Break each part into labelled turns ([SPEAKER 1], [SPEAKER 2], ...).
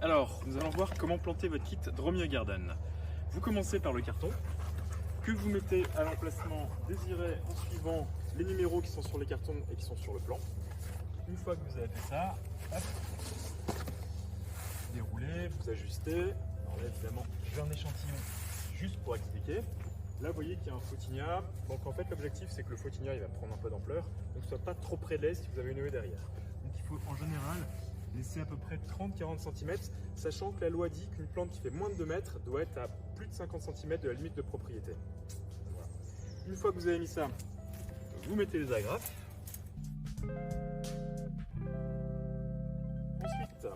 [SPEAKER 1] Alors, nous allons voir comment planter votre kit Dromio Garden. Vous commencez par le carton, que vous mettez à l'emplacement désiré en suivant les numéros qui sont sur les cartons et qui sont sur le plan. Une fois que vous avez fait ça, hop, déroulez, vous ajustez. Alors là, évidemment, j'ai un échantillon juste pour expliquer. Là, vous voyez qu'il y a un fautigna. Donc en fait, l'objectif, c'est que le fautigna, il va prendre un peu d'ampleur. Donc, ne soit pas trop près de l'aise si vous avez une haie derrière. Donc, il faut en général laisser à peu près 30-40 cm, sachant que la loi dit qu'une plante qui fait moins de 2 mètres doit être à plus de 50 cm de la limite de propriété. Voilà. Une fois que vous avez mis ça, vous mettez les agrafes. Ensuite,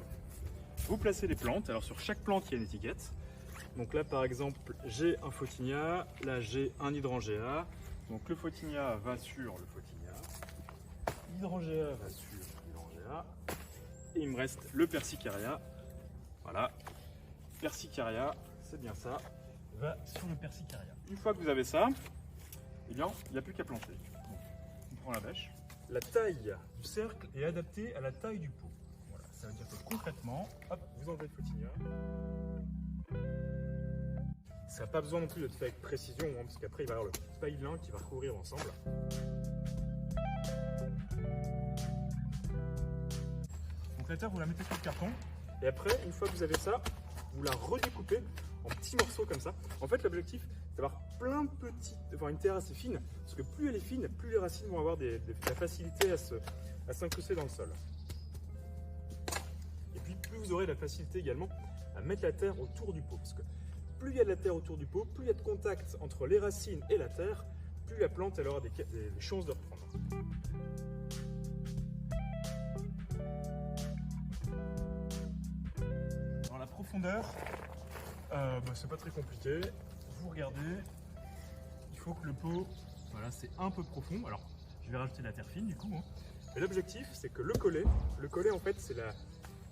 [SPEAKER 1] vous placez les plantes. Alors sur chaque plante, il y a une étiquette. Donc là, par exemple, j'ai un fautigna, là j'ai un hydrangea. Donc le fautigna va sur le fautigna, l'hydrangea va sur l'hydrangea. Et il me reste le persicaria. Voilà, persicaria, c'est bien ça, va sur le persicaria. Une fois que vous avez ça, eh bien, il n'y a plus qu'à planter. Donc, on prend la bêche. La taille du cercle est adaptée à la taille du pot. Voilà, ça veut dire que concrètement, hop, vous enlevez le fautigna. Ça n'a pas besoin non plus d'être fait avec précision, hein, parce qu'après il va y avoir le paillin qui va recouvrir l'ensemble. Donc la terre, vous la mettez sur le carton, et après, une fois que vous avez ça, vous la redécoupez en petits morceaux comme ça. En fait, l'objectif, c'est d'avoir plein de d'avoir une terre assez fine, parce que plus elle est fine, plus les racines vont avoir de la facilité à s'incruster dans le sol. Et puis, plus vous aurez la facilité également à mettre la terre autour du pot, parce que plus il y a de la terre autour du pot, plus il y a de contact entre les racines et la terre, plus la plante elle aura des chances de reprendre. Alors la profondeur, c'est pas très compliqué. Vous regardez, il faut que le pot, voilà, c'est un peu profond. Alors je vais rajouter de la terre fine du coup. Hein. Mais l'objectif c'est que le collet en fait c'est la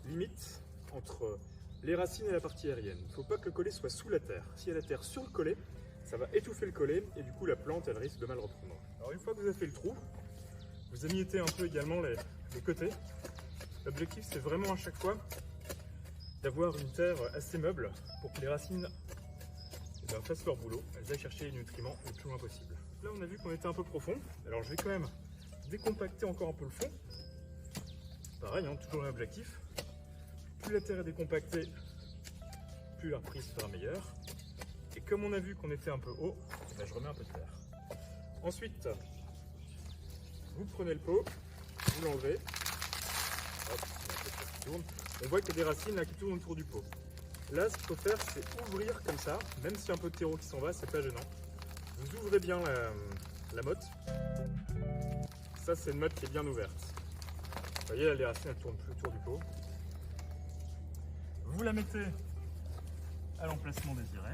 [SPEAKER 1] limite entre les racines et la partie aérienne. Il ne faut pas que le collet soit sous la terre. S'il y a la terre sur le collet, ça va étouffer le collet et du coup la plante elle risque de mal reprendre. Alors une fois que vous avez fait le trou, vous émiettez un peu également les côtés. L'objectif c'est vraiment à chaque fois d'avoir une terre assez meuble pour que les racines fassent leur boulot, elles aillent chercher les nutriments le plus loin possible. Là on a vu qu'on était un peu profond, alors je vais quand même décompacter encore un peu le fond. Pareil, hein, toujours l'objectif. Plus la terre est décompactée, plus la reprise sera meilleure. Et comme on a vu qu'on était un peu haut, je remets un peu de terre. Ensuite, vous prenez le pot, vous l'enlevez. On voit qu'il y a des racines là qui tournent autour du pot. Là, ce qu'il faut faire, c'est ouvrir comme ça, même s'il y a un peu de terreau qui s'en va, c'est pas gênant. Vous ouvrez bien la motte. Ça, c'est une motte qui est bien ouverte. Vous voyez, là, les racines elles tournent plus autour du pot. Vous la mettez à l'emplacement désiré.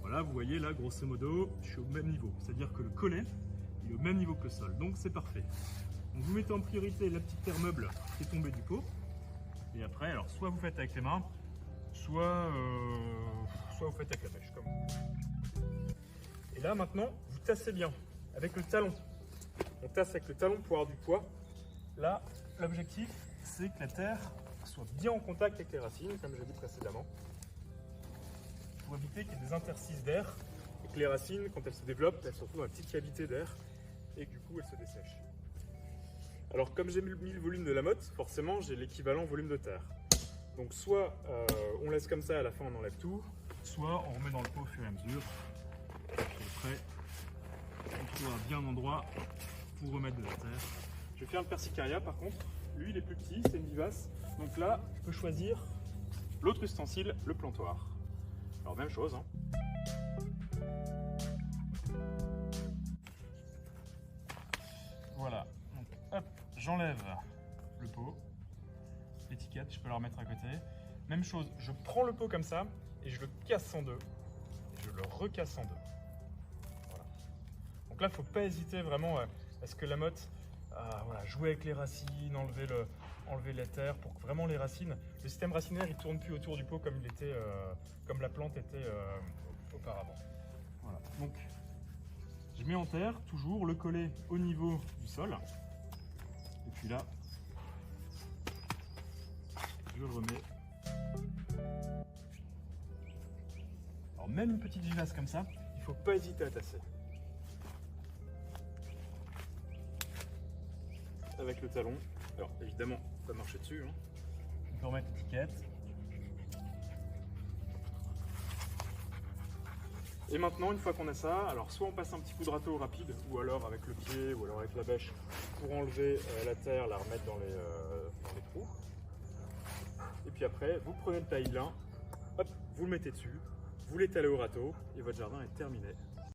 [SPEAKER 1] Voilà, vous voyez là, grosso modo, je suis au même niveau. C'est-à-dire que le collet, il est au même niveau que le sol. Donc c'est parfait. Donc vous mettez en priorité la petite terre meuble qui est tombée du pot. Et après, alors soit vous faites avec les mains, soit vous faites avec la bêche. Comme. Et là maintenant, vous tassez bien avec le talon. On tasse avec le talon pour avoir du poids. Là, l'objectif, c'est que la terre soit bien en contact avec les racines, comme j'ai dit précédemment, pour éviter qu'il y ait des interstices d'air et que les racines, quand elles se développent, elles se retrouvent dans une petite cavité d'air et que du coup elles se dessèchent. Alors comme j'ai mis le volume de la motte, forcément j'ai l'équivalent volume de terre. Donc soit on laisse comme ça, à la fin on enlève tout, soit on remet dans le pot au fur et à mesure. Et après, on trouvera bien un endroit pour remettre de la terre. Je vais faire le persicaria par contre. Lui, il est plus petit, c'est une vivace. Donc là, je peux choisir l'autre ustensile, le plantoir. Alors, même chose. Hein. Voilà. Donc, hop, j'enlève le pot. L'étiquette, je peux la remettre à côté. Même chose, je prends le pot comme ça et je le casse en deux. Et je le recasse en deux. Voilà. Donc là, il ne faut pas hésiter vraiment à ce que la motte... voilà, jouer avec les racines, enlever la terre pour que vraiment les racines, le système racinaire il tourne plus autour du pot comme il était, comme la plante était auparavant. Voilà. Donc je mets en terre toujours le collet au niveau du sol et puis là je le remets même une petite vivace comme ça, il ne faut pas hésiter à tasser. Avec le talon, alors évidemment, pas marcher dessus. Hein. On peut remettre l'étiquette. Et maintenant, une fois qu'on a ça, alors soit on passe un petit coup de râteau rapide, ou alors avec le pied, ou alors avec la bêche, pour enlever la terre, la remettre dans les trous. Et puis après, vous prenez le taille-lin, hop, vous le mettez dessus, vous l'étalez au râteau, et votre jardin est terminé.